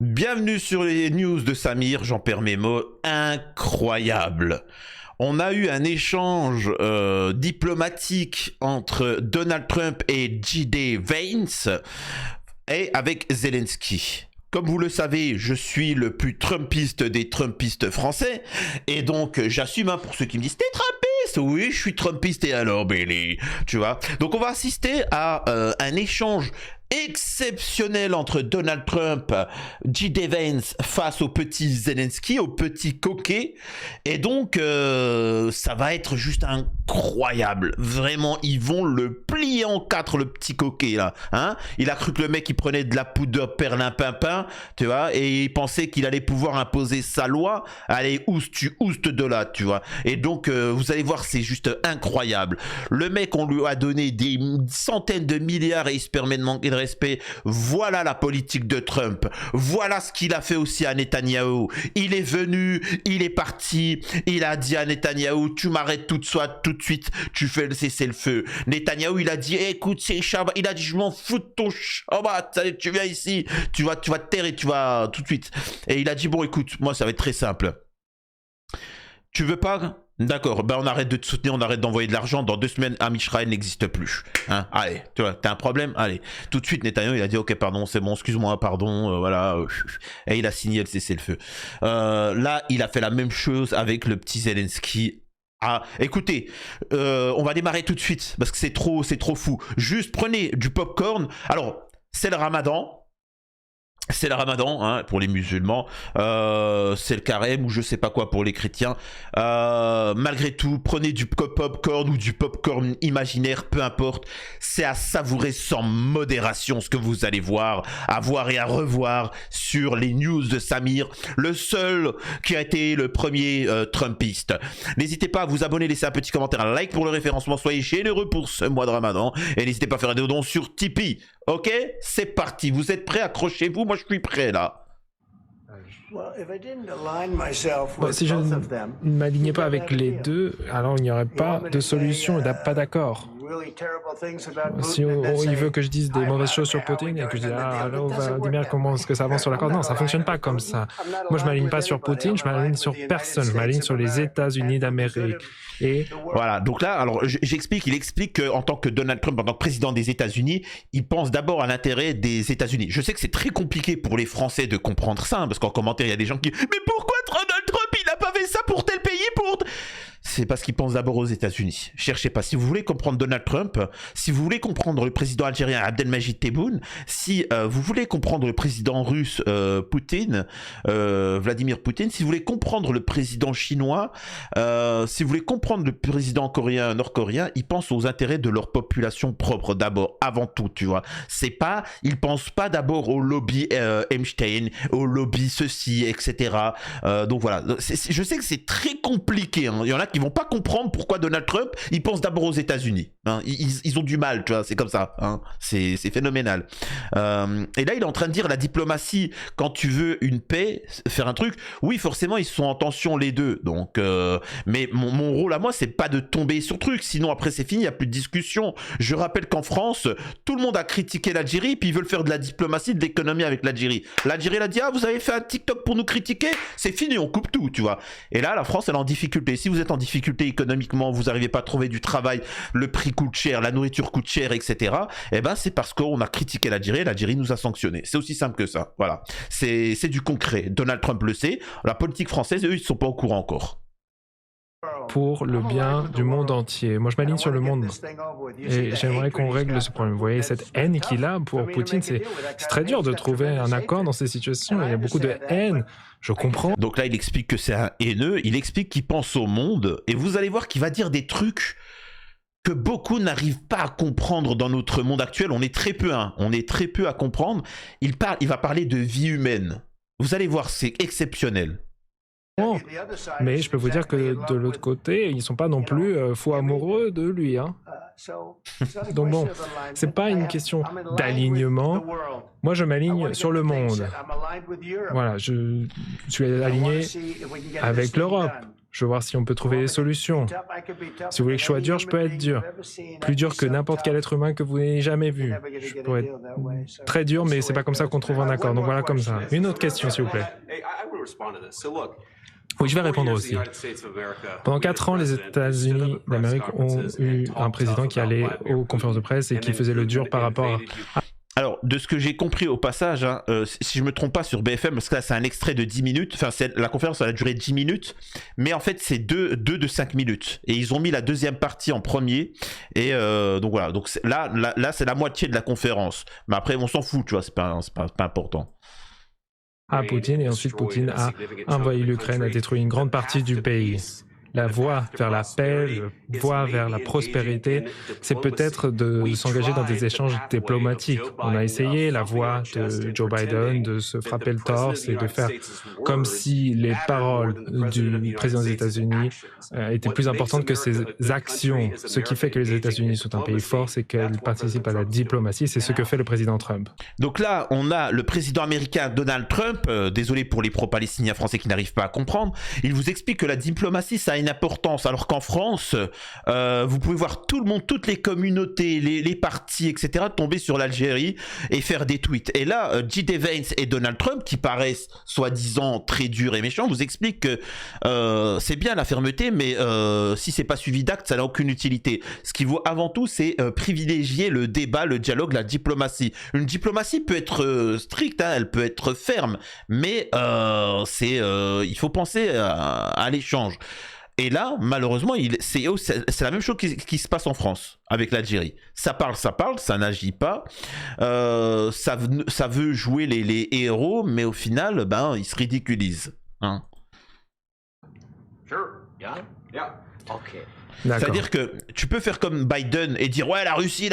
Bienvenue sur les news de Samir, j'en perds mes mots, incroyable. On a eu un échange diplomatique entre Donald Trump et J.D. Vance et avec Zelensky. Comme vous le savez, je suis le plus trumpiste des trumpistes français et donc j'assume pour ceux qui me disent « T'es trumpiste ?» Oui, je suis trumpiste et alors, Billy, tu vois. Donc on va assister à un échange exceptionnel entre Donald Trump, J.D. Vance face au petit Zelensky, au petit coquet. Et donc, ça va être juste incroyable. Vraiment, ils vont le plier en quatre, le petit coquet, là. Hein, il a cru que le mec, il prenait de la poudre de perlimpinpin, tu vois, et il pensait qu'il allait pouvoir imposer sa loi. Allez, oust, tu oustes de là, tu vois. Et donc, vous allez voir, c'est juste incroyable. Le mec, on lui a donné des centaines de milliards et il se permet de manquer de respect. Voilà la politique de Trump. Voilà ce qu'il a fait aussi à Netanyahou. Il est venu, il est parti, il a dit à Netanyahou, tu m'arrêtes tout de suite, tu fais le cessez-le-feu. Netanyahou, il a dit, écoute, c'est Shabbat. Il a dit, je m'en fous de ton Shabbat. Allez, tu viens ici, tu vas te taire et tu vas tout de suite. Et il a dit, bon, écoute, moi, ça va être très simple. Tu veux pas? D'accord, ben on arrête de te soutenir, on arrête d'envoyer de l'argent. Dans 2 semaines, Am Israël n'existe plus. Hein, allez, tu vois, t'as un problème? Allez. Tout de suite, Netanyahou, il a dit, ok, pardon, c'est bon, excuse-moi, pardon, voilà. Et il a signé le cessez-le-feu. Là, il a fait la même chose avec le petit Zelensky. Ah, écoutez, on va démarrer tout de suite, parce que c'est trop fou. Juste, prenez du popcorn. Alors, c'est le ramadan. C'est le ramadan hein, pour les musulmans, c'est le carême ou je sais pas quoi pour les chrétiens. Malgré tout, prenez du popcorn ou du popcorn imaginaire, peu importe. C'est à savourer sans modération ce que vous allez voir, à voir et à revoir sur les news de Samir, le seul qui a été le premier Trumpiste. N'hésitez pas à vous abonner, laisser un petit commentaire, un like pour le référencement, soyez généreux pour ce mois de ramadan et n'hésitez pas à faire des dons sur Tipeee. Ok, c'est parti. Vous êtes prêts? Accrochez-vous. Moi, je suis prêt là. Si je ne m'alignais pas avec les deux, alors il n'y aurait pas de solution, pas d'accord. Si il veut que je dise des mauvaises choses sur Poutine et que je dise alors Vladimir, comment est-ce que ça avance sur la corde? Non, ça fonctionne pas comme ça. Moi, je m'aligne pas sur Poutine, je m'aligne sur personne, je m'aligne sur les États-Unis d'Amérique. Et voilà, donc là, alors j'explique, il explique qu'en tant que Donald Trump, en tant que président des États-Unis, il pense d'abord à l'intérêt des États-Unis. Je sais que c'est très compliqué pour les Français de comprendre ça, hein, parce qu'en commentaire, il y a des gens qui disent « Mais pourquoi Donald Trump, il n'a pas fait ça pour tel pays, pour... » C'est parce qu'il pense d'abord aux États-Unis. Cherchez pas. Si vous voulez comprendre Donald Trump, si vous voulez comprendre le président algérien Abdelmajid Tebboune, si vous voulez comprendre le président russe Poutine, Vladimir Poutine, si vous voulez comprendre le président chinois, si vous voulez comprendre le président coréen, nord-coréen, ils pensent aux intérêts de leur population propre d'abord, avant tout, tu vois. C'est pas, ils pensent pas d'abord au lobby Epstein, au lobby ceci, etc. Donc voilà. Je sais que c'est très compliqué. Hein. Il y en a qui vont pas comprendre pourquoi Donald Trump, il pense d'abord aux États-Unis. Hein. Ils ont du mal, tu vois, c'est comme ça. Hein. C'est phénoménal. Et là, il est en train de dire la diplomatie, quand tu veux une paix, faire un truc, oui, forcément, ils sont en tension les deux. Donc, mais mon rôle à moi, c'est pas de tomber sur truc. Sinon, après, c'est fini, il n'y a plus de discussion. Je rappelle qu'en France, tout le monde a critiqué l'Algérie, puis ils veulent faire de la diplomatie, de l'économie avec l'Algérie. L'Algérie, elle a dit, ah, vous avez fait un TikTok pour nous critiquer, c'est fini, on coupe tout, tu vois. Et là, la France, elle est en difficulté. Si vous êtes en difficulté économiquement, vous n'arrivez pas à trouver du travail, le prix coûte cher, la nourriture coûte cher, etc. Eh ben, c'est parce qu'on a critiqué l'Algérie nous a sanctionnés. C'est aussi simple que ça. Voilà. C'est du concret. Donald Trump le sait. La politique française, eux, ils ne sont pas au courant encore. Pour le bien du monde entier. Moi, je m'aligne sur le monde. Et j'aimerais qu'on règle ce problème. Vous voyez, cette haine qu'il a pour Poutine, c'est très dur de trouver un accord dans ces situations. Il y a beaucoup de haine. Je comprends. Donc là, il explique que c'est un haineux. Il explique qu'il pense au monde. Et vous allez voir qu'il va dire des trucs que beaucoup n'arrivent pas à comprendre dans notre monde actuel. On est très peu, hein. On est très peu à comprendre. Il va parler de vie humaine. Vous allez voir, c'est exceptionnel. Mais je peux vous dire que de l'autre côté, ils ne sont pas non plus fous amoureux de lui. Hein. Donc bon, c'est pas une question d'alignement. Moi, je m'aligne sur le monde. Voilà, je suis aligné avec l'Europe. Je veux voir si on peut trouver des solutions. Si vous voulez que je sois dur, je peux être dur. Plus dur que n'importe quel être humain que vous n'ayez jamais vu. Je pourrais être très dur, mais c'est pas comme ça qu'on trouve un accord. Donc voilà, comme ça. Une autre question, s'il vous plaît. Oui, je vais répondre aussi. Pendant 4 ans, les États-Unis d'Amérique ont eu un président qui allait aux conférences de presse et qui faisait le dur par rapport à... Alors, de ce que j'ai compris au passage, hein, si je me trompe pas sur BFM, parce que là c'est un extrait de 10 minutes, enfin la conférence elle a duré 10 minutes, mais en fait c'est deux de 5 minutes. Et ils ont mis la deuxième partie en premier, et donc voilà, donc là c'est la moitié de la conférence. Mais après on s'en fout, tu vois, c'est pas important. À Poutine, et ensuite Poutine a envahi l'Ukraine, a détruit une grande partie du pays. La voie vers la paix, la voie vers la prospérité, c'est peut-être de s'engager dans des échanges diplomatiques. On a essayé la voie de Joe Biden de se frapper le torse et de faire comme si les paroles du président des États-Unis étaient plus importantes que ses actions. Ce qui fait que les États-Unis sont un pays fort, c'est qu'ils participent à la diplomatie. C'est ce que fait le président Trump. Donc là, on a le président américain Donald Trump, désolé pour les pro-palestiniens français qui n'arrivent pas à comprendre, il vous explique que la diplomatie, ça a une importance, alors qu'en France, vous pouvez voir tout le monde, toutes les communautés, les partis, etc., tomber sur l'Algérie et faire des tweets. Et là, J.D. Vance et Donald Trump, qui paraissent soi-disant très durs et méchants, vous expliquent que c'est bien la fermeté, mais si c'est pas suivi d'actes, ça n'a aucune utilité. Ce qu'il vaut avant tout, c'est privilégier le débat, le dialogue, la diplomatie. Une diplomatie peut être stricte, hein, elle peut être ferme, mais il faut penser à l'échange. Et là, malheureusement, c'est la même chose qui se passe en France avec l'Algérie. Ça parle, ça n'agit pas. Ça veut jouer les héros, mais au final, ils se ridiculisent. Hein. Sure. Yeah. Okay. C'est-à-dire que tu peux faire comme Biden et dire ouais la Russie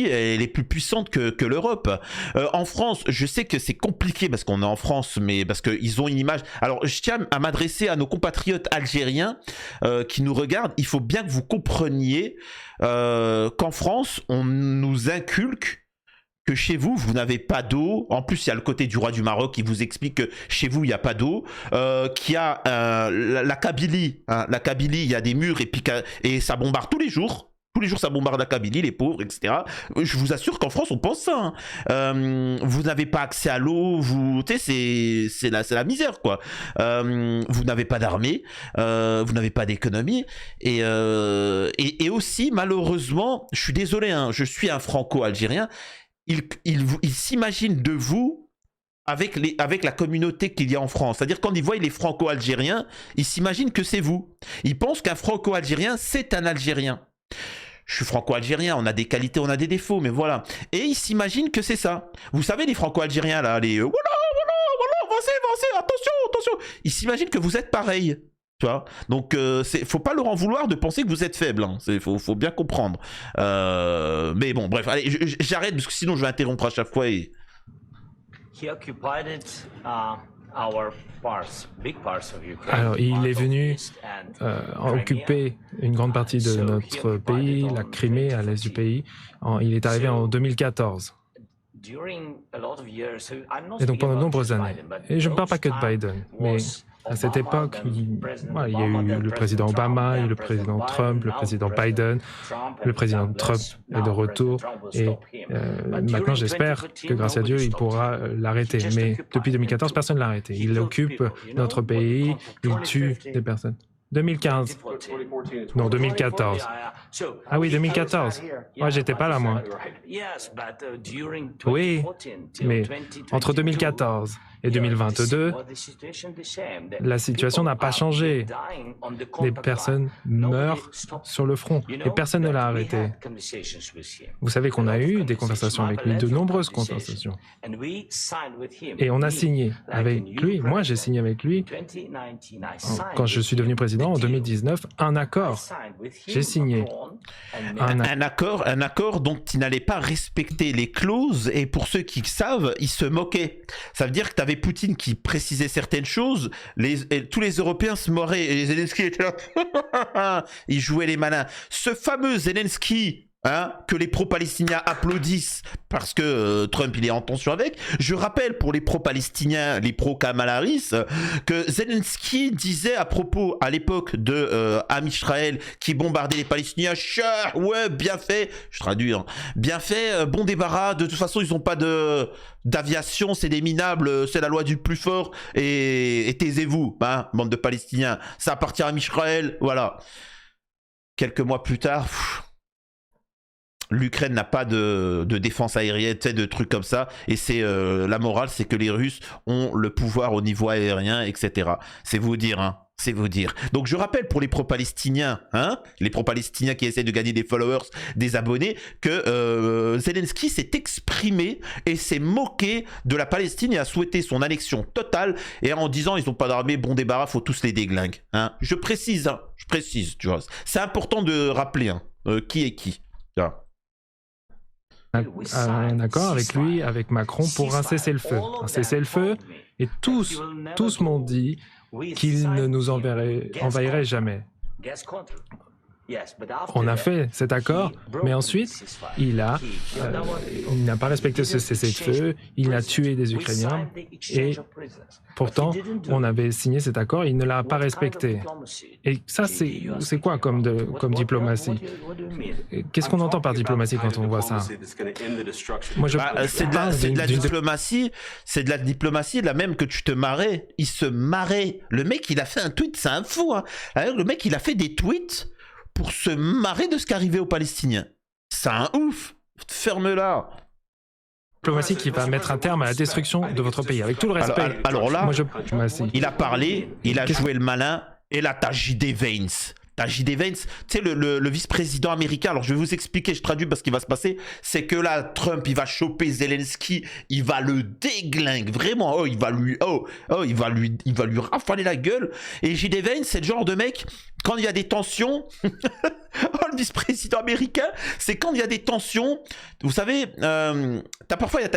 elle est plus puissante que l'Europe. En France, je sais que c'est compliqué parce qu'on est en France, mais parce qu'ils ont une image. Alors je tiens à m'adresser à nos compatriotes algériens qui nous regardent. Il faut bien que vous compreniez qu'en France, on nous inculque que chez vous, vous n'avez pas d'eau. En plus, il y a le côté du roi du Maroc qui vous explique que chez vous, il n'y a pas d'eau. Qu'il y a la Kabylie. Hein, la Kabylie, il y a des murs et ça bombarde tous les jours. Tous les jours, ça bombarde la Kabylie, les pauvres, etc. Je vous assure qu'en France, on pense ça. Hein. Vous n'avez pas accès à l'eau. Tu sais, c'est la misère, quoi. Vous n'avez pas d'armée. Vous n'avez pas d'économie. Et aussi, malheureusement, je suis désolé, hein, je suis un franco-algérien. Il s'imagine de vous avec la communauté qu'il y a en France. C'est-à-dire quand il voit les franco-algériens, il s'imagine que c'est vous. Il pense qu'un franco-algérien, c'est un Algérien. Je suis franco-algérien, on a des qualités, on a des défauts, mais voilà. Et il s'imagine que c'est ça. Vous savez, les franco-algériens, là, voilà, avancez, attention. Ils s'imaginent que vous êtes pareil. Tu vois, donc faut pas leur en vouloir de penser que vous êtes faible, hein. Faut bien comprendre. Mais bon, bref, allez, j'arrête parce que sinon je vais interrompre à chaque fois. Alors, il est venu occuper une grande partie de notre pays, la Crimée, à l'est du pays. Il est arrivé en 2014. Et donc pendant de nombreuses années. Et je ne parle pas que de Biden, mais à cette époque, il y a eu le président Obama, le président Trump, le président Biden. Le président Trump est de retour et maintenant j'espère que grâce à Dieu, il pourra l'arrêter. Mais depuis 2014, personne ne l'a arrêté. Il occupe notre pays, il tue des personnes. 2015. Non, 2014. Ah oui, 2014. Moi, j'étais pas là, moi. Oui, mais entre 2014 et 2022, la situation n'a pas changé. Des personnes meurent sur le front et personne ne l'a arrêté. Vous savez qu'on a eu des conversations avec lui, de nombreuses conversations. Et on a signé avec lui, moi j'ai signé avec lui, quand je suis devenu président en 2019, un accord. J'ai signé. Un accord dont il n'allait pas respecter les clauses, et pour ceux qui savent, il se moquait. Ça veut dire que tu avais Poutine qui précisait certaines choses, tous les Européens se moraient, et Zelensky était là, il jouait les malins. Ce fameux Zelensky, hein, que les pro-palestiniens applaudissent parce que Trump il est en tension avec. Je rappelle pour les pro-palestiniens, les pro-Kamala Harris, que Zelensky disait à propos à l'époque de Israël qui bombardait les Palestiniens, ouais, bien fait, je traduis, hein, bien fait, bon débarras, de toute façon ils n'ont pas d'aviation, c'est des minables, c'est la loi du plus fort, et taisez-vous, hein, bande de Palestiniens, ça appartient à Israël, voilà. Quelques mois plus tard, l'Ukraine n'a pas de défense aérienne, de trucs comme ça, et c'est la morale, c'est que les Russes ont le pouvoir au niveau aérien, etc. C'est vous dire, hein. C'est vous dire. Donc je rappelle pour les pro-palestiniens, hein, les pro-palestiniens qui essaient de gagner des followers, des abonnés, que Zelensky s'est exprimé et s'est moqué de la Palestine et a souhaité son annexion totale, et en disant ils n'ont pas d'armée, bon débarras, faut tous les déglinguer. Hein. Je précise, tu vois. C'est important de rappeler hein, qui est qui. Un accord avec lui, avec Macron, pour un cessez-le-feu. Un cessez-le-feu, et tous m'ont dit qu'il ne nous envahirait jamais. On a fait cet accord, mais ensuite, il n'a pas respecté ce cessez-le-feu, il a tué des Ukrainiens, et pourtant, on avait signé cet accord, il ne l'a pas respecté. Et ça, c'est quoi comme diplomatie? Qu'est-ce qu'on entend par diplomatie quand on voit ça? Moi, c'est de la diplomatie, c'est de la diplomatie, la même que tu te marrais. Il se marrait. Le mec, il a fait un tweet, c'est un fou. Hein. Le mec, il a fait des tweets pour se marrer de ce qui arrivait aux Palestiniens. C'est un ouf. Ferme-la. Diplomatie qui va mettre un terme à la destruction de votre pays, avec tout le respect. Alors là, il a parlé, il a joué le malin, et là, t'as J.D. Vance. T'as J.D. Vance, tu sais, le vice-président américain. Alors, je vais vous expliquer, je traduis parce qu'il va se passer. C'est que là, Trump, il va choper Zelensky, il va le déglinguer, vraiment. Il va lui rafaler la gueule. Et J.D. Vance, c'est le genre de mec, quand il y a des tensions, le vice-président américain, c'est quand il y a des tensions, vous savez, t'as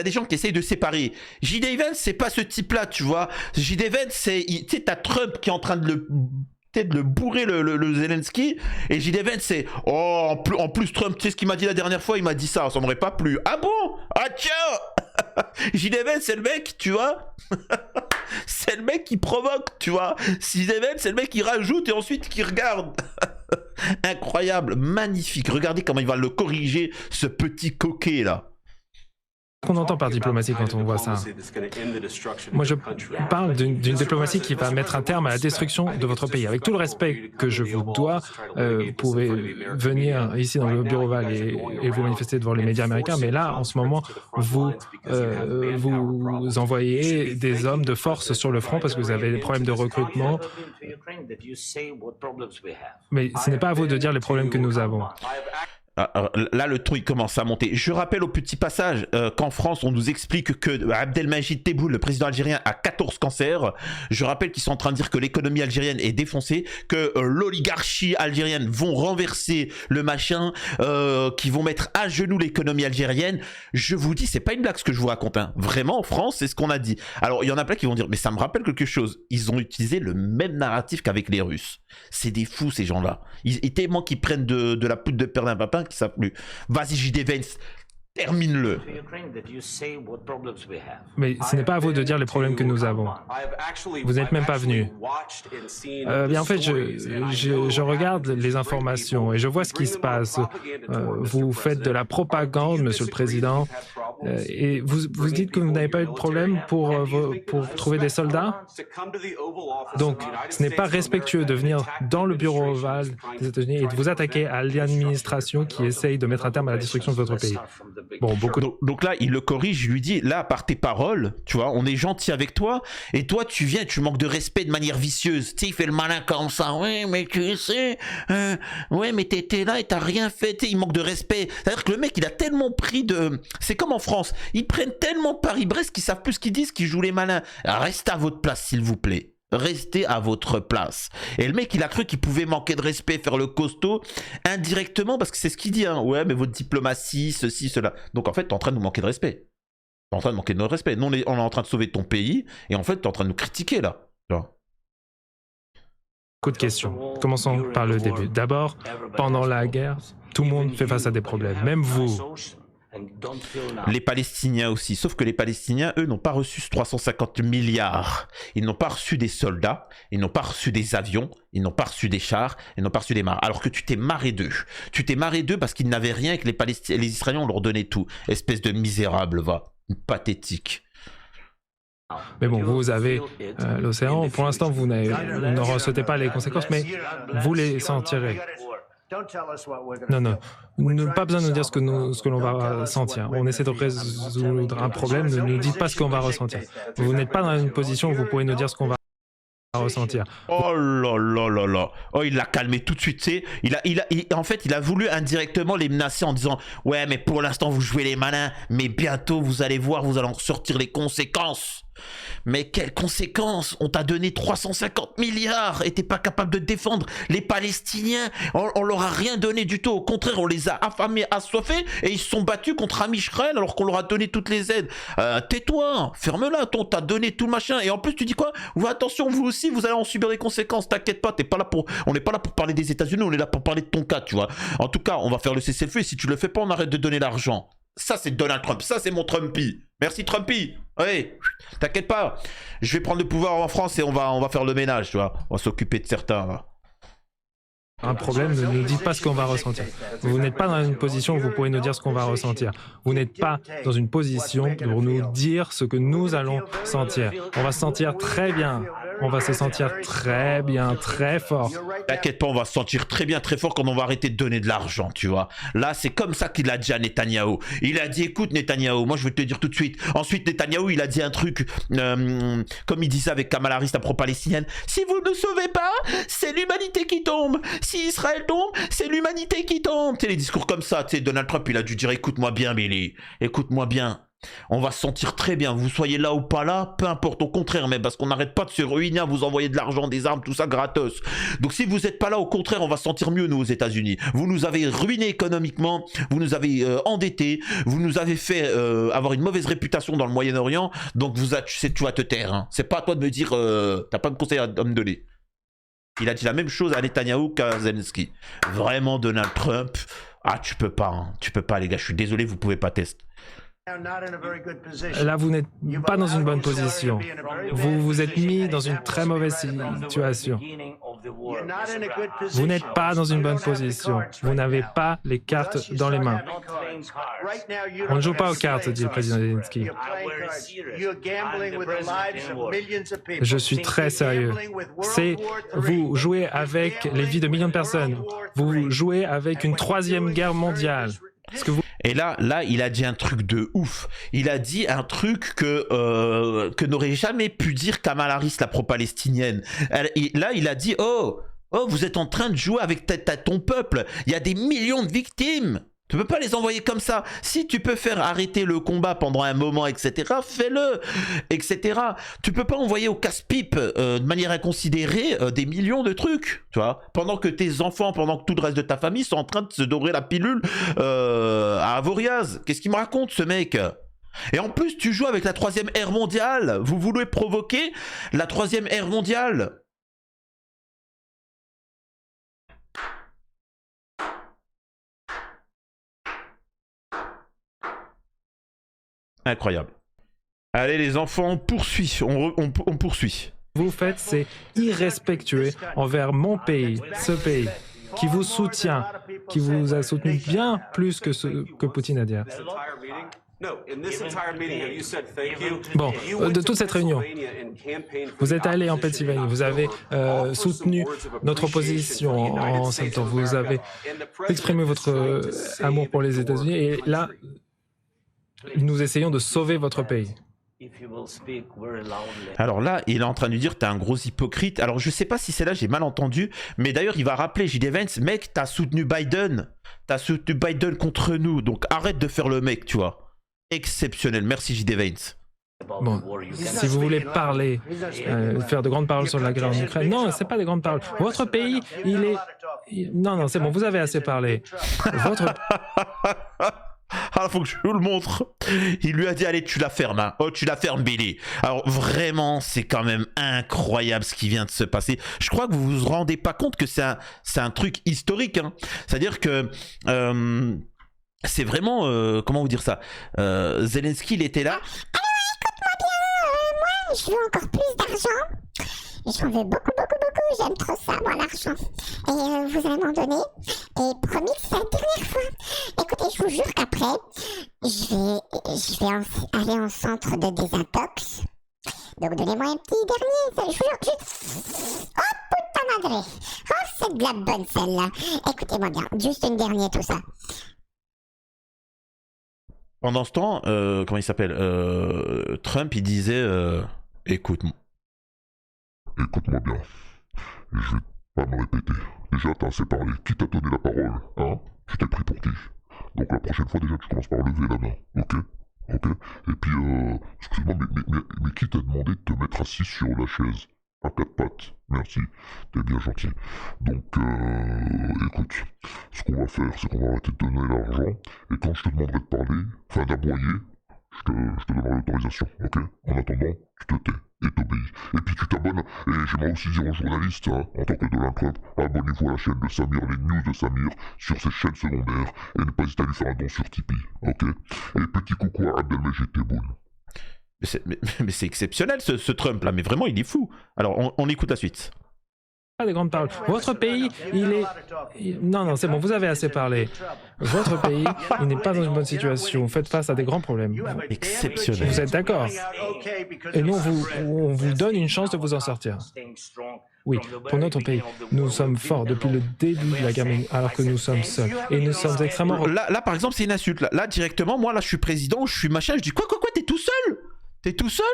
des gens qui essayent de séparer. J.D. Vance, c'est pas ce type-là, tu vois. J.D. Vance, tu sais, t'as Trump qui est en train de le bourrer le Zelensky, et J.D. Vance c'est en plus Trump, tu sais ce qu'il m'a dit la dernière fois, il m'a dit ça m'aurait pas plu. Ah bon? Ah tiens. J.D. Vance c'est le mec, tu vois. C'est le mec qui provoque, tu vois. J.D. Vance c'est le mec qui rajoute et ensuite qui regarde. Incroyable, magnifique, regardez comment il va le corriger, ce petit coquet là. Qu'on entend par diplomatie quand on voit ça? Moi, je parle d'une diplomatie qui va mettre un terme à la destruction de votre pays. Avec tout le respect que je vous dois, vous pouvez venir ici dans le bureau Oval et vous manifester devant les médias américains, mais là, en ce moment, vous envoyez des hommes de force sur le front parce que vous avez des problèmes de recrutement. Mais ce n'est pas à vous de dire les problèmes que nous avons. Là, le truc commence à monter. Je rappelle au petit passage qu'en France, on nous explique que Abdelmajid Tebboune, le président algérien, a 14 cancers. Je rappelle qu'ils sont en train de dire que l'économie algérienne est défoncée, que l'oligarchie algérienne vont renverser le machin, qu'ils vont mettre à genoux l'économie algérienne. Je vous dis, c'est pas une blague ce que je vous raconte. Hein. Vraiment, en France, c'est ce qu'on a dit. Alors, il y en a plein qui vont dire, mais ça me rappelle quelque chose. Ils ont utilisé le même narratif qu'avec les Russes. C'est des fous, ces gens-là. Tellement qu'ils prennent de la poudre de perdre un papin qui savent plus. Vas-y, J.D. Vance, termine-le. Mais ce n'est pas à vous de dire les problèmes que nous avons. Vous n'êtes même pas venu. Bien en fait, je regarde les informations et je vois ce qui se passe. Vous faites de la propagande, Monsieur le Président, et vous dites que vous n'avez pas eu de problème pour trouver des soldats. Donc, ce n'est pas respectueux de venir dans le bureau ovale des États-Unis et de vous attaquer à l'administration qui essaye de mettre un terme à la destruction de votre pays. Bon, donc là, il le corrige, il lui dit, là, par tes paroles, tu vois, on est gentil avec toi, et toi, tu viens, tu manques de respect de manière vicieuse. Tu sais, il fait le malin comme ça. Ouais, mais tu sais, ouais, mais t'étais là et t'as rien fait. Tu sais, il manque de respect. C'est-à-dire que le mec, il a tellement pris de... C'est comme en France. Ils prennent tellement Paris-Brest qu'ils savent plus ce qu'ils disent, qu'ils jouent les malins. Restez à votre place, s'il vous plaît. Restez à votre place. Et le mec, il a cru qu'il pouvait manquer de respect, faire le costaud, indirectement, parce que c'est ce qu'il dit, hein. Ouais, mais votre diplomatie, ceci, cela. Donc en fait, t'es en train de nous manquer de respect. T'es en train de manquer de notre respect. Nous, on est en train de sauver ton pays, et en fait, t'es en train de nous critiquer, là. Beaucoup de questions. Commençons par le début. D'abord, pendant la guerre, Tout le monde fait face à des problèmes, même vous. Les Palestiniens aussi, sauf que les Palestiniens, eux, n'ont pas reçu 350 milliards. Ils n'ont pas reçu des soldats, ils n'ont pas reçu des avions, ils n'ont pas reçu des chars, ils n'ont pas reçu des mares. Alors que tu t'es marré d'eux. Tu t'es marré d'eux parce qu'ils n'avaient rien et que les Israéliens, on leur donnait tout. Espèce de misérable, va. Pathétique. Mais bon, vous avez l'océan. Pour l'instant, vous ne ressentez pas les conséquences, mais vous les sentirez. Non, pas besoin de nous dire ce que l'on va sentir. On essaie de résoudre un problème, ne nous dites pas ce qu'on va ressentir. Vous n'êtes pas dans une position où vous pouvez nous dire ce qu'on va ressentir. Oh là là là là. Oh, il l'a calmé tout de suite, tu sais. En fait, il a voulu indirectement les menacer en disant « Ouais, mais pour l'instant, vous jouez les malins, mais bientôt, vous allez voir, vous allez en ressortir les conséquences. » Mais quelles conséquences? On t'a donné 350 milliards et t'es pas capable de défendre les Palestiniens. On leur a rien donné du tout. Au contraire, on les a affamés, assoiffés et ils se sont battus contre Am Israël alors qu'on leur a donné toutes les aides. Tais-toi, ferme-la, t'as donné tout le machin. Et en plus, tu dis quoi? Attention, vous aussi, vous allez en subir les conséquences. T'inquiète pas, on n'est pas là pour parler des États-Unis, on est là pour parler de ton cas, tu vois. En tout cas, on va faire le cessez-le-feu et si tu le fais pas, on arrête de donner l'argent. Ça, c'est Donald Trump. Ça, c'est mon Trumpy. Merci, Trumpy. Oui, t'inquiète pas. Je vais prendre le pouvoir en France et on va faire le ménage, tu vois. On va s'occuper de certains, là. Un problème, ne nous dites pas ce qu'on va ressentir. Vous n'êtes pas dans une position où vous pouvez nous dire ce qu'on va ressentir. Vous n'êtes pas dans une position pour nous dire ce que nous allons sentir. On va se sentir très bien. On va se sentir très bien, très fort. T'inquiète pas, on va se sentir très bien, très fort quand on va arrêter de donner de l'argent, tu vois. Là, c'est comme ça qu'il a dit à Netanyahou. Il a dit, écoute Netanyahou, moi je vais te le dire tout de suite. Ensuite, Netanyahou, il a dit un truc, comme il disait avec Kamala Harris, la pro-palestinienne. Si vous ne sauvez pas, c'est l'humanité qui tombe. Si Israël tombe, c'est l'humanité qui tombe. Tu sais, les discours comme ça, tu sais, Donald Trump, il a dû dire, écoute-moi bien, Billy. Écoute-moi bien. On va se sentir très bien, vous soyez là ou pas là, peu importe, au contraire même, parce qu'on n'arrête pas de se ruiner à vous envoyer de l'argent, des armes, tout ça gratos. Donc si vous n'êtes pas là, au contraire, on va se sentir mieux nous aux États-Unis. Vous nous avez ruinés économiquement, vous nous avez endettés, vous nous avez fait avoir une mauvaise réputation dans le Moyen-Orient, donc tu vas te taire. Hein. C'est pas à toi de me dire, t'as pas de conseil à me donner. Il a dit la même chose à Netanyahou qu'à Zelensky. Vraiment Donald Trump, tu peux pas les gars, je suis désolé, vous pouvez pas tester. Là, vous n'êtes pas dans une bonne position. Vous vous êtes mis dans une très mauvaise situation. Vous n'êtes pas dans une bonne position. Vous n'avez pas les cartes dans les mains. On ne joue pas aux cartes, dit le président Zelensky. Je suis très sérieux. Vous jouez avec les vies de millions de personnes. Vous jouez avec une troisième guerre mondiale. Et là, il a dit un truc de ouf. Il a dit un truc que n'aurait jamais pu dire Kamala Harris, la pro-palestinienne. Là, il a dit « Oh, vous êtes en train de jouer avec ton peuple. Il y a des millions de victimes. Tu peux pas les envoyer comme ça. Si tu peux faire arrêter le combat pendant un moment, etc., fais-le, etc. Tu peux pas envoyer au casse-pipe de manière inconsidérée des millions de trucs, tu vois. Pendant que tes enfants, pendant que tout le reste de ta famille sont en train de se dorer la pilule à Avoriaz. Qu'est-ce qu'il me raconte, ce mec ? Et en plus, tu joues avec la 3e ère mondiale. Vous voulez provoquer la 3e ère mondiale. Incroyable. Allez les enfants, on poursuit, on poursuit. Vous faites, c'est irrespectueux envers mon pays, ce pays, qui vous soutient, qui vous a soutenu bien plus que ce que Poutine a dit. Bon, de toute cette réunion, vous êtes allé en Pennsylvanie, vous avez soutenu notre opposition en septembre, vous avez exprimé votre amour pour les États-Unis et là, nous essayons de sauver votre pays. Alors là, il est en train de dire, t'es un gros hypocrite. Alors je sais pas si c'est là, j'ai mal entendu, mais d'ailleurs il va rappeler J.D. Vance, mec, t'as soutenu Biden contre nous, donc arrête de faire le mec, tu vois. Exceptionnel, merci J.D. Vance. Bon, si vous voulez parler, faire de grandes paroles sur la guerre en Ukraine, non, c'est pas des grandes paroles. Votre pays, non, c'est bon, vous avez assez parlé. Alors, faut que je vous le montre. Il lui a dit, allez, tu la fermes, hein. Oh, tu la fermes, Billy. Alors, vraiment, c'est quand même incroyable ce qui vient de se passer. Je crois que vous vous rendez pas compte que c'est un truc historique, hein. C'est-à-dire que... c'est vraiment... comment vous dire ça, Zelensky, il était là. Moi, je veux encore plus d'argent. J'en veux beaucoup, beaucoup, beaucoup. J'aime trop ça, moi, l'argent. Et vous allez m'en donner. Et promis, c'est la dernière fois. Écoutez, je vous jure qu'après, je vais aller en centre de désintox. Donc, donnez-moi un petit dernier. Je vous jure que oh, putain madre. Oh, c'est de la bonne celle-là. Écoutez-moi bien. Juste une dernière, tout ça. Pendant ce temps, comment il s'appelle, Trump, il disait, écoute-moi bien, je vais pas me répéter. Déjà, t'as assez parlé. Qui t'a donné la parole, hein? Tu t'es pris pour qui? Donc la prochaine fois, déjà, tu commences par lever la main, ok? Ok? Et puis, excuse-moi, mais qui t'a demandé de te mettre assis sur la chaise? À quatre pattes. Merci. T'es bien gentil. Donc, écoute, ce qu'on va faire, c'est qu'on va arrêter de te donner l'argent, et quand je te demanderai de parler, enfin d'aboyer, je te donnerai l'autorisation, ok? En attendant, tu te tais et t'obéis. Et puis tu t'abonnes, et j'aimerais aussi dire aux journalistes, hein, en tant que Donald Trump, abonnez-vous à la chaîne de Samir, les news de Samir, sur ses chaînes secondaires, et ne pas hésiter à lui faire un don sur Tipeee, ok? Et petit coucou à Abdelmejid Tebboune. Mais c'est exceptionnel ce Trump là, mais vraiment il est fou. Alors on écoute la suite. Pas des grandes paroles. Votre pays, non, c'est bon, vous avez assez parlé. Votre pays, il n'est pas dans une bonne situation. Vous faites face à des grands problèmes. Exceptionnel. Vous êtes d'accord? Et nous, on vous donne une chance de vous en sortir. Oui, pour notre pays, nous sommes forts depuis le début de la guerre, alors que nous sommes seuls. Et nous sommes extrêmement... Là par exemple, c'est une insulte. Là, directement, moi, là, je suis président, je suis machin, je dis quoi, t'es tout seul? T'es tout seul?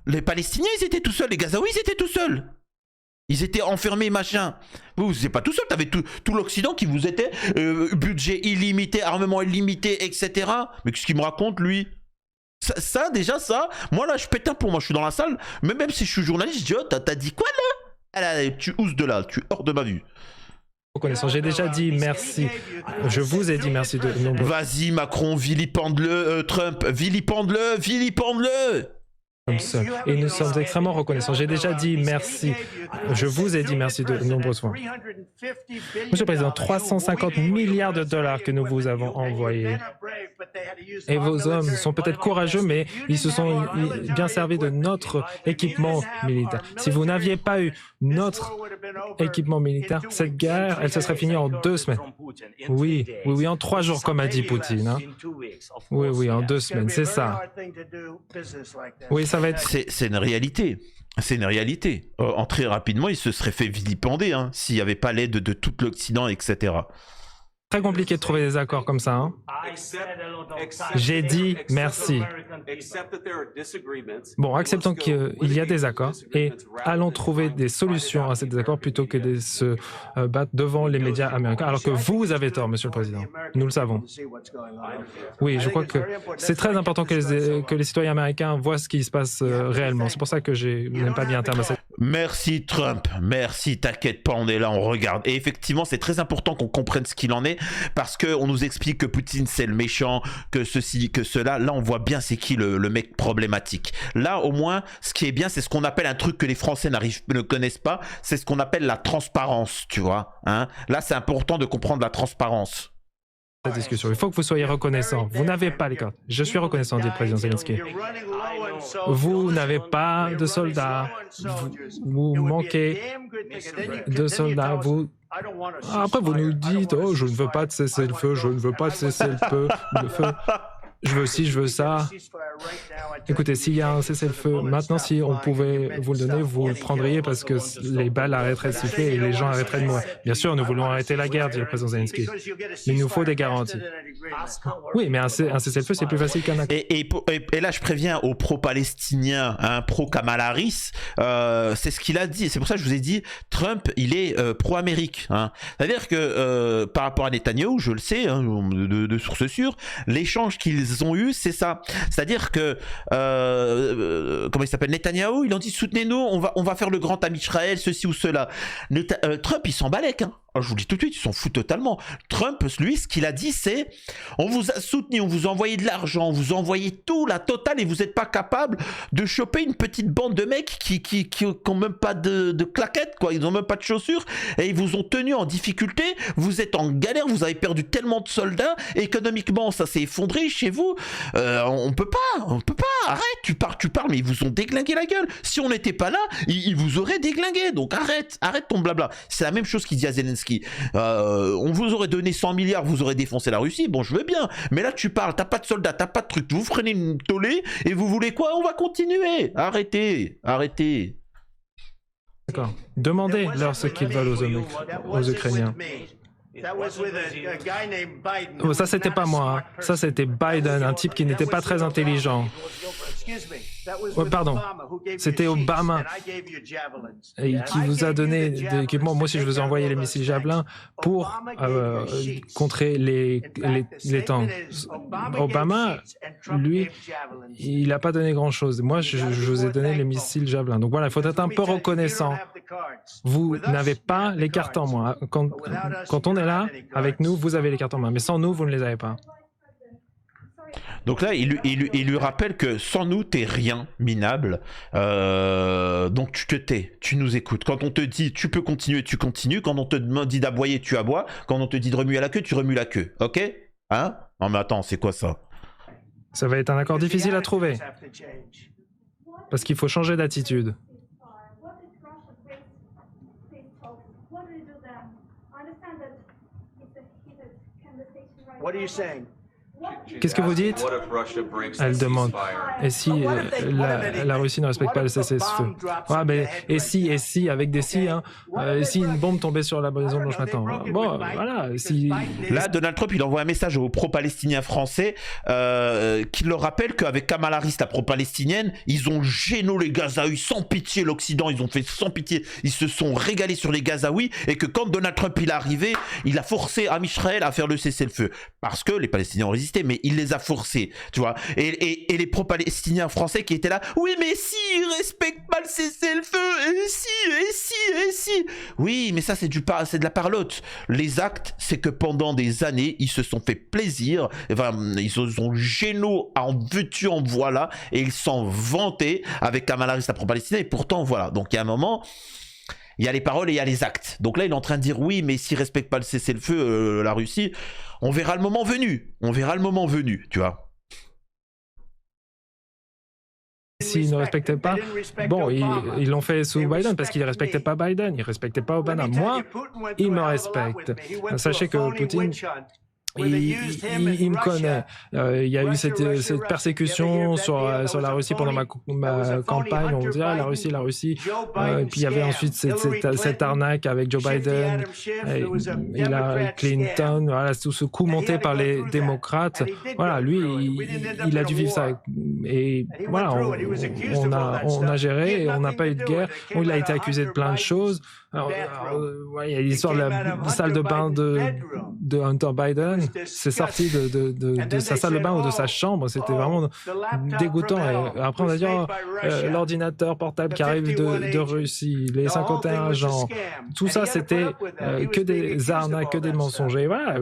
Les Palestiniens, ils étaient tout seuls. Les Gazaouis, ils étaient tout seuls. Ils étaient enfermés, machin. Vous n'étiez pas tout seul. T'avais tout l'Occident qui vous était budget illimité, armement illimité, etc. Mais qu'est-ce qu'il me raconte, lui? Ça, déjà, ça. Moi, là, je pète un plomb. Moi, je suis dans la salle. Mais même si je suis journaliste, je dis, oh, t'as dit quoi, là? Tu ousses de là. Tu es hors de ma vue. Reconnaissant, j'ai déjà dit merci. Je vous ai dit merci de nombreux. Vas-y, Macron, vilipende-le. Trump, vilipende-le. Et nous sommes extrêmement reconnaissants. J'ai déjà dit merci. Je vous ai dit merci de nombreuses fois. Monsieur le Président, 350 milliards de dollars que nous vous avons envoyés. Et vos hommes sont peut-être courageux, mais ils se sont bien servis de notre équipement militaire. Si vous n'aviez pas eu notre équipement militaire, cette guerre, elle se serait finie en 2 semaines. Oui, en 3 jours, comme a dit Poutine. Hein. Oui, en 2 semaines, c'est ça. Oui, ça va être... C'est une réalité. C'est une réalité. En très rapidement, il se serait fait vilipender hein, s'il n'y avait pas l'aide de tout l'Occident, etc. Très compliqué de trouver des accords comme ça. Hein. J'ai dit merci. Bon, acceptons qu'il y a des accords et allons trouver des solutions à ces désaccords plutôt que de se battre devant les médias américains, alors que vous avez tort, Monsieur le Président. Nous le savons. Oui, je crois que c'est très important que les citoyens américains voient ce qui se passe réellement. C'est pour ça que je n'aime pas bien terme à cette... Merci Trump, merci, t'inquiète pas, on est là, on regarde. Et effectivement, c'est très important qu'on comprenne ce qu'il en est, parce qu'on nous explique que Poutine c'est le méchant, que ceci, que cela. Là, on voit bien c'est qui le mec problématique. Là, au moins, ce qui est bien, c'est ce qu'on appelle un truc que les Français ne connaissent pas, c'est ce qu'on appelle la transparence, tu vois. Hein, là, c'est important de comprendre la transparence. Cette discussion. Il faut que vous soyez reconnaissant. Vous n'avez pas les cartes. Je suis reconnaissant, dit le président Zelensky. Vous n'avez pas de soldats. Vous manquez de soldats. Après, vous nous dites, oh, je ne veux pas de cessez-le-feu, je ne veux pas de cessez-le-feu. Je veux ci, je veux ça. Écoutez, s'il y a un cessez-le-feu, maintenant, si on pouvait vous le donner, vous le prendriez parce que les balles arrêteraient de siffler et les gens arrêteraient de mourir. Bien sûr, nous voulons arrêter la guerre, dit le président Zelensky. Mais il nous faut des garanties. Oui, mais un cessez-le-feu, c'est plus facile qu'un accord. Et là, je préviens aux pro-palestiniens, hein, pro-Kamala Harris, c'est ce qu'il a dit. C'est pour ça que je vous ai dit, Trump, il est pro-Amérique. Hein. C'est-à-dire que par rapport à Netanyahou, je le sais, hein, de sources sûres, l'échange qu'ils ont eu, c'est ça. C'est-à-dire que, comment il s'appelle, Netanyahou, ils ont dit soutenez-nous, on va faire le grand ami Israël, ceci ou cela. Trump, il s'en balèque. Hein. je vous le dis tout de suite, ils s'en foutent totalement. Trump, lui, ce qu'il a dit, c'est on vous a soutenu, on vous a envoyé de l'argent, on vous a envoyé tout, la totale, et vous n'êtes pas capable de choper une petite bande de mecs qui n'ont même pas de claquettes, quoi. Ils n'ont même pas de chaussures, et ils vous ont tenu en difficulté. Vous êtes en galère, vous avez perdu tellement de soldats, et économiquement, ça s'est effondré chez vous. On peut pas. Arrête, tu parles, mais ils vous ont déglingué la gueule. Si on n'était pas là, ils vous auraient déglingué. Donc arrête ton blabla. C'est la même chose qu'il dit à Zelensky. On vous aurait donné 100 milliards, vous aurez défoncé la Russie, bon je veux bien, mais là tu parles, t'as pas de soldats, t'as pas de trucs, vous prenez une tollée et vous voulez quoi? On va continuer, arrêtez. D'accord. Demandez-leur ce qu'ils veulent aux Ukrainiens. Oh, ça c'était pas moi, hein. Ça c'était Biden, un type qui n'était pas très intelligent. Oh, pardon, c'était Obama et qui vous a donné des équipements. Moi aussi je vous ai envoyé les missiles Javelin pour contrer les tanks. Obama, lui, il n'a pas donné grand-chose. Moi je vous ai donné les missiles Javelin. Donc voilà, il faut être un peu reconnaissant. Vous n'avez pas les cartes en main. Quand on est là, avec nous, vous avez les cartes en main. Mais sans nous, vous ne les avez pas. Donc là, il lui rappelle que sans nous, t'es rien, minable. Donc tu te tais, tu nous écoutes. Quand on te dit tu peux continuer, tu continues. Quand on te dit d'aboyer, tu aboies. Quand on te dit de remuer la queue, tu remues la queue. Ok? Hein? Non mais attends, c'est quoi ça? Ça va être un accord difficile à trouver. Parce qu'il faut changer d'attitude. Qu'est-ce que vous dites? Elle demande. Et si la Russie ne respecte pas le cessez-le-feu? Ouais, mais et si, avec des si, hein, et si une bombe tombait sur la maison Blanche maintenant? Bon, voilà. Si... Là, Donald Trump, il envoie un message aux pro-palestiniens français qui leur rappelle qu'avec Kamala Harris, la pro-palestinienne, ils ont géno les Gazaouis sans pitié, l'Occident, ils ont fait sans pitié, ils se sont régalés sur les Gazaouis, et que quand Donald Trump il est arrivé, il a forcé Israël à faire le cessez-le-feu. Parce que les Palestiniens ont résisté, mais il les a forcés, tu vois. Et les pro-palestiniens français qui étaient là, oui, mais si, ils respectent pas le cessez-le-feu, et si. Oui, mais ça, c'est de la parlotte. Les actes, c'est que pendant des années, ils se sont fait plaisir, enfin, ils se sont géno en veux-tu, en voilà, et ils s'en vantaient avec Kamala Harris, la pro-palestinienne, et pourtant, voilà. Donc, il y a un moment... Il y a les paroles et il y a les actes. Donc là, il est en train de dire oui, mais s'il ne respecte pas le cessez-le-feu, la Russie, on verra le moment venu. Tu vois. S'ils ne respectaient pas, bon, ils l'ont fait sous Biden parce qu'ils ne respectaient pas Biden, ils ne respectaient pas Obama. Moi, ils me respectent. Sachez que Poutine... Il me connaît. Il y a eu cette persécution sur la Russie pendant ma campagne. On disait la Russie. Et puis il y avait ensuite cette arnaque avec Joe Biden, Hillary Clinton. Voilà, tout ce coup monté par les démocrates. Voilà, lui, il a dû vivre ça. Et voilà, on a géré et on n'a pas eu de guerre. Il a été accusé de plein de choses. Alors, il y a l'histoire de la salle de bain de Hunter Biden. C'est sorti de sa salle de bain ou de sa chambre. C'était vraiment dégoûtant. Et après, on a dit l'ordinateur portable qui arrive de Russie, les 51 agents. Tout ça, c'était que des arnaques, que des mensonges. Et voilà,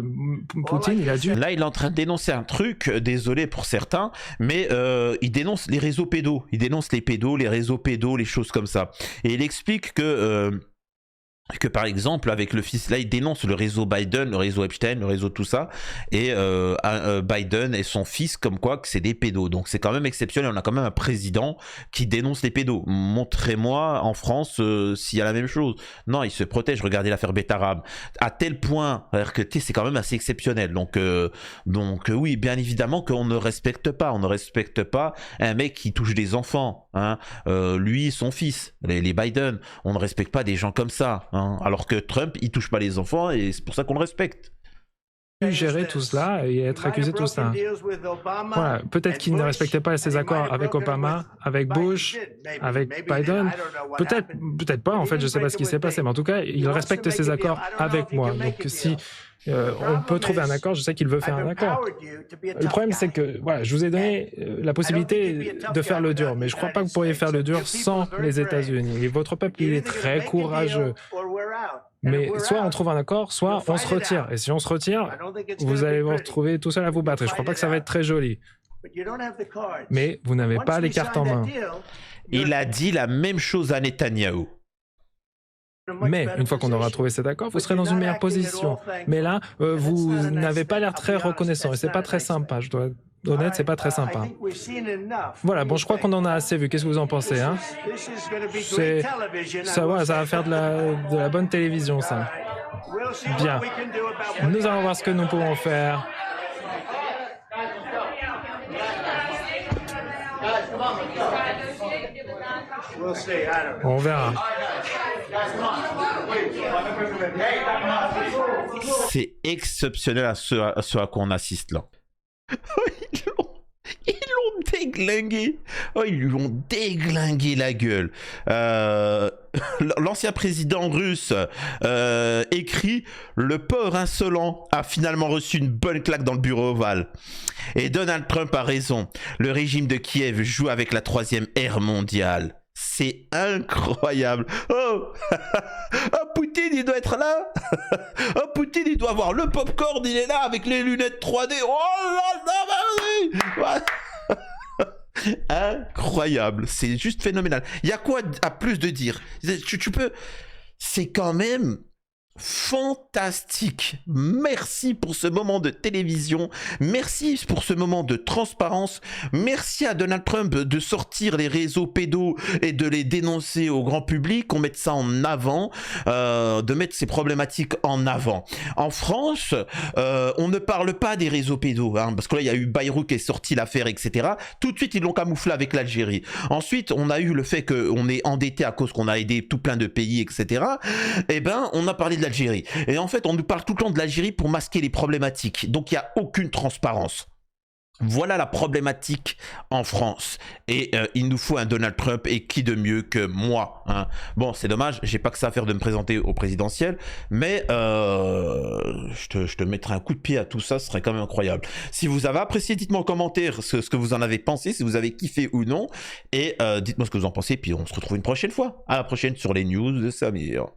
Poutine, il a dû... Là, il est en train de dénoncer un truc, désolé pour certains, mais il dénonce les réseaux pédos. Il dénonce les pédos, les réseaux pédos, les choses comme ça. Et il explique que par exemple avec le fils, là il dénonce le réseau Biden, le réseau Epstein, le réseau tout ça, et Biden et son fils comme quoi que c'est des pédos. Donc c'est quand même exceptionnel, on a quand même un président qui dénonce les pédos. Montrez-moi en France s'il y a la même chose. Non, il se protège, regardez l'affaire Betarabe. À tel point, que c'est quand même assez exceptionnel. Donc oui, bien évidemment qu'on ne respecte pas, un mec qui touche des enfants, hein, lui, son fils, les Biden, on ne respecte pas des gens comme ça, hein. Alors que Trump, il touche pas les enfants et c'est pour ça qu'on le respecte. Gérer tout cela et être accusé de tout cela. Voilà. Peut-être qu'il ne respectait pas ses accords avec Obama, avec Bush, avec Biden. Peut-être pas, en fait, je ne sais pas ce qui s'est passé, mais en tout cas, il respecte ses accords avec moi. Donc si on peut trouver un accord, je sais qu'il veut faire un accord. Le problème, c'est que voilà, je vous ai donné la possibilité de faire le dur, mais je ne crois pas que vous pourriez faire le dur sans les États-Unis. Et votre peuple, il est très courageux. Mais soit on trouve un accord, soit on se retire. Et si on se retire, vous allez vous retrouver tout seul à vous battre. Et je crois pas que ça va être très joli. Mais vous n'avez pas les cartes en main. Il a dit la même chose à Netanyahou. Mais une fois qu'on aura trouvé cet accord, vous serez dans une meilleure position. Mais là, vous n'avez pas l'air très reconnaissant et c'est pas très sympa. Je dois être honnête, c'est pas très sympa. Voilà, bon, je crois qu'on en a assez vu. Qu'est-ce que vous en pensez, hein? Ça va faire de la bonne télévision, ça. Bien. Nous allons voir ce que nous pouvons faire. On verra. C'est exceptionnel à ce à quoi on assiste là. Ils l'ont déglingué. Oh, ils lui ont déglingué la gueule. L'ancien président russe écrit « Le porc insolent a finalement reçu une bonne claque dans le bureau ovale. » Et Donald Trump a raison. Le régime de Kiev joue avec la troisième ère mondiale. C'est incroyable. Oh, oh, Poutine, il doit être là. Oh, Poutine, il doit avoir le popcorn, il est là avec les lunettes 3D. Oh là là, incroyable. C'est juste phénoménal. Il y a quoi à plus de dire? Tu peux... C'est quand même... fantastique. Merci pour ce moment de télévision, merci pour ce moment de transparence, merci à Donald Trump de sortir les réseaux pédos et de les dénoncer au grand public, qu'on mette ça en avant, de mettre ces problématiques en avant. En France, on ne parle pas des réseaux pédos, hein, parce que là il y a eu Bayrou qui est sorti l'affaire, etc. Tout de suite ils l'ont camouflé avec l'Algérie. Ensuite on a eu le fait qu'on est endetté à cause qu'on a aidé tout plein de pays, etc. Et ben on a parlé de l'Algérie. Et en fait, on nous parle tout le temps de l'Algérie pour masquer les problématiques. Donc, il n'y a aucune transparence. Voilà la problématique en France. Et il nous faut un Donald Trump, et qui de mieux que moi, hein. Bon, c'est dommage, j'ai pas que ça à faire de me présenter au présidentiel, mais je te mettrai un coup de pied à tout ça, ce serait quand même incroyable. Si vous avez apprécié, dites-moi en commentaire ce que vous en avez pensé, si vous avez kiffé ou non, et dites-moi ce que vous en pensez, puis on se retrouve une prochaine fois. À la prochaine sur les news de Samir.